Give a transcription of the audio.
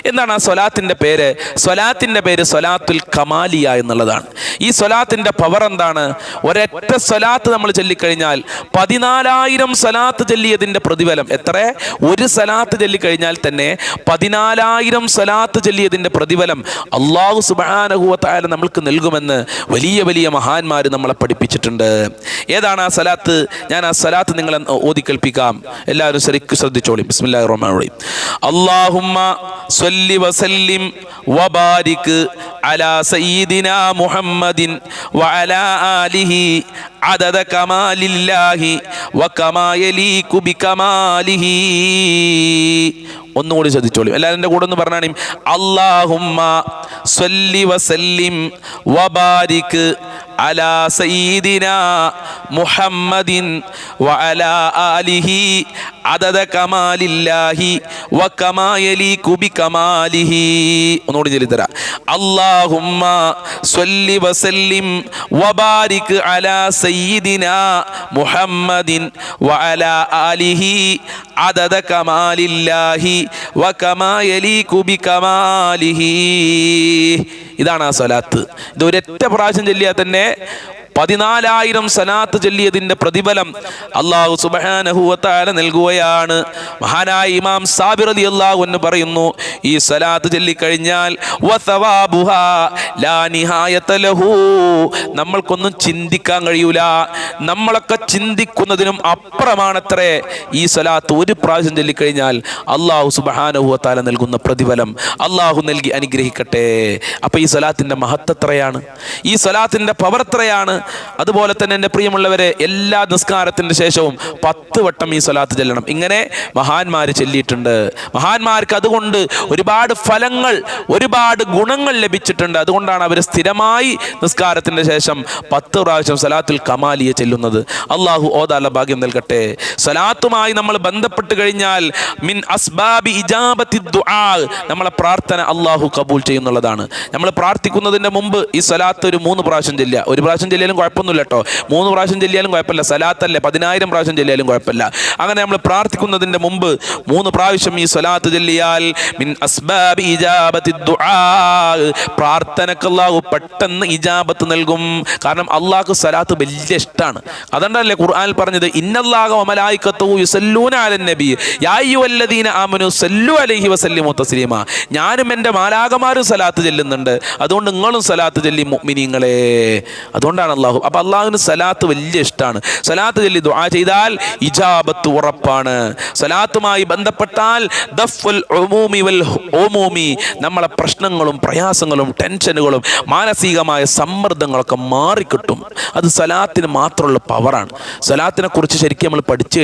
എന്താണ് ആ സ്വലാത്തിൻ്റെ പേര്? സ്വലാത്തിൻ്റെ പേര് സ്വലാത്തുൽ കമാലിയ എന്നുള്ളതാണ്. ഈ സ്വലാത്തിൻ്റെ പവർ എന്താണ്? ഒരൊറ്റ സ്വലാത്ത് നമ്മൾ ചൊല്ലിക്കഴിഞ്ഞാൽ 14,000 സ്വലാത്ത് ചൊല്ലിയതിൻ്റെ പ്രതിഫലം എത്ര? ഒരു സ്വലാത്ത് ചൊല്ലിക്കഴിഞ്ഞാൽ തന്നെ 14,000 സ്വലാത്ത് ചൊല്ലിയതിൻ്റെ പ്രതിഫലം അല്ലാഹു സുബ്ഹാനഹു വ തആല നമ്മൾക്ക് നൽകുമെന്ന് വലിയ വലിയ മഹാന്മാർ നമ്മളെ പഠിപ്പിച്ചിട്ടുണ്ട്. ഏതാണ് ആ സ്വലാത്ത്? ഞാൻ ആ സ്വലാത്ത് നിങ്ങളെ ഓതി കേൾപ്പിക്കാം. എല്ലാവരും ശരിക്കും ശ്രദ്ധിച്ചോളി. ബിസ്മില്ലാഹിർ റഹ്മാനിർ റഹീം. അല്ലാഹുമ്മ സ്വല്ലി വസല്ലിം വബാരിക് അലാ സയ്യിദിനാ മുഹമ്മദിൻ വഅലാ ആലിഹി അദദ കമാലില്ലാഹി വകമാ യലീകു ബികമാലിഹി. ഒന്നുകൂടി ശ്രദ്ധിച്ചോളൂ. എല്ലാവരും എൻ്റെ കൂടെ ഒന്ന് പറഞ്ഞാണ്. അല്ലാഹുമ്മ സ്വല്ലി വസല്ലിം വബാരിക് അലാ സയ്യിദിനാ മുഹമ്മദിൻ വഅലാ ആലിഹി അദദ കമാലില്ലാഹി വകമാ യലീകു ബികമാലിഹി. ഒന്നുകൂടി ചൊല്ലിത്തരാം. അല്ലാഹുമ്മ സ്വല്ലി വസല്ലിം വബാരിക് അലാ സയ്യിദിനാ മുഹമ്മദിൻ വഅലാ ആലിഹി അദദ കമാലില്ലാഹി വകമാ യലീകു ബികമാലിഹി. ഇതാണ് ആ സ്വലാത്ത്. ഇത് ഒരൊറ്റ പ്രാവശ്യം ചൊല്ലിയാൽ തന്നെ 14,000 സ്വലാത്ത് ചൊല്ലിയതിൻ്റെ പ്രതിഫലം അല്ലാഹു സുബ്ഹാനഹു വ തആല നൽകുകയാണ്. മഹാനായ ഇമാം സാബിർ റളിയല്ലാഹു അൻഹു പറയുന്നു, ഈ സ്വലാത്ത് ചൊല്ലിക്കഴിഞ്ഞാൽ വസവാബുഹാ ലാ നിഹായത ലഹു, നമ്മൾക്കൊന്നും ചിന്തിക്കാൻ കഴിയൂല. നമ്മളൊക്കെ ചിന്തിക്കുന്നതിനും അപ്പുറമാണത്രേ ഈ സ്വലാത്ത് ഒരു പ്രാവശ്യം ചൊല്ലിക്കഴിഞ്ഞാൽ അല്ലാഹു സുബ്ഹാനഹു വ തആല നൽകുന്ന പ്രതിഫലം. അല്ലാഹു നൽകി അനുഗ്രഹിക്കട്ടെ. അപ്പോൾ ഈ സ്വലാത്തിൻ്റെ മഹത്വം എത്രയാണ്, ഈ സ്വലാത്തിൻ്റെ പവർ എത്രയാണ്. അതുപോലെ തന്നെ എൻ്റെ പ്രിയമുള്ളവരെ, എല്ലാ നിസ്കാരത്തിൻ്റെ ശേഷവും 10 വട്ടം ഈ സ്വലാത്ത് ചൊല്ലണം. ഇങ്ങനെ മഹാന്മാർ ചൊല്ലിയിട്ടുണ്ട്. മഹാന്മാർക്ക് അതുകൊണ്ട് ഒരുപാട് ഫലങ്ങൾ, ഒരുപാട് ഗുണങ്ങൾ ലഭിച്ചിട്ടുണ്ട്. അതുകൊണ്ടാണ് അവർ സ്ഥിരമായി നിസ്കാരത്തിൻ്റെ ശേഷം 10 പ്രാവശ്യം സ്വലാത്തുൽ കമാലിയ ചൊല്ലുന്നത്. അള്ളാഹു ഓതാല ഭാഗ്യം നൽകട്ടെ. സ്വലാത്തുമായി നമ്മൾ ബന്ധപ്പെട്ട് കഴിഞ്ഞാൽ മിൻ അസ്ബാബി ഇജാബത്തി ദുആ, നമ്മളെ പ്രാർത്ഥന അള്ളാഹു കബൂൽ ചെയ്യുന്നുള്ളതാണ്. നമ്മൾ പ്രാർത്ഥിക്കുന്നതിൻ്റെ മുമ്പ് ഈ സ്വലാത്ത് ഒരു 3 പ്രാവശ്യം ചൊല്ലുക. ഒരു പ്രാവശ്യം ചൊല്ലിയാലും കുഴപ്പമൊന്നുമില്ല കേട്ടോ. 3 പ്രാവശ്യം ചൊല്ലിയാലും കുഴപ്പമില്ല. സ്വലാത്തല്ലേ, 10,000 പ്രാവശ്യം ചൊല്ലിയാലും കുഴപ്പമില്ല. അങ്ങനെ നമ്മൾ പ്രാർത്ഥിക്കുന്നതിൻ്റെ മുമ്പ് 3 പ്രാവശ്യം ഈ സ്വലാത്ത് ചൊല്ലിയാൽ മിൻ അസ്ബാബി ഇജാബത്തി ദുആ, പ്രാർത്ഥനക്ക് അല്ലാഹു പെട്ടെന്ന് ഇജാബത്ത് നൽകും. കാരണം അള്ളാഹ്ക്ക് സ്വലാത്ത് വലിയ ഇഷ്ടമാണ്. അതുകൊണ്ടല്ലേ ഖുർആനിൽ പറഞ്ഞത് ഇന്നല്ലാഹ വമലായികത്തുഹു യുസല്ലൂന അലൻ നബി യാ അയ്യുഹല്ലദീന ആമനു സല്ലു അലൈഹി വസല്ലിമു തസ്ലീമാ. ഞാനും എൻ്റെ മാലാഖമാരും സ്വലാത്ത് ചൊല്ലുന്നുണ്ട്, അതുകൊണ്ട് നിങ്ങളും സ്വലാത്ത് ചൊല്ലി മുഅ്മിനീങ്ങളെ. അതുകൊണ്ടാണ് അള്ളാഹു. അപ്പം അള്ളാഹുവിന് സ്വലാത്ത് വലിയ ഇഷ്ടമാണ്. സ്വലാത്ത് ചൊല്ലി ദുആ ചെയ്താൽ ഇജാബത്ത് ഉറപ്പാണ്. സ്വലാത്തുമായി ബന്ധപ്പെട്ടാൽ ദഫ്ഉൽ ഉമൂമി വൽ ഉമൂമി, നമ്മളെ പ്രശ്നങ്ങളും പ്രയാസങ്ങളും ടെൻഷനുകളും മാനസികമായ സമ്മർദ്ദങ്ങളൊക്കെ മാറിക്കിട്ടും. അത് സ്വലാത്തിന് മാത്രമുള്ള പവറാണ്. സ്വലാത്തിനെ കുറിച്ച് ശരിക്കും നമ്മൾ പഠിച്ചു കഴിഞ്ഞാൽ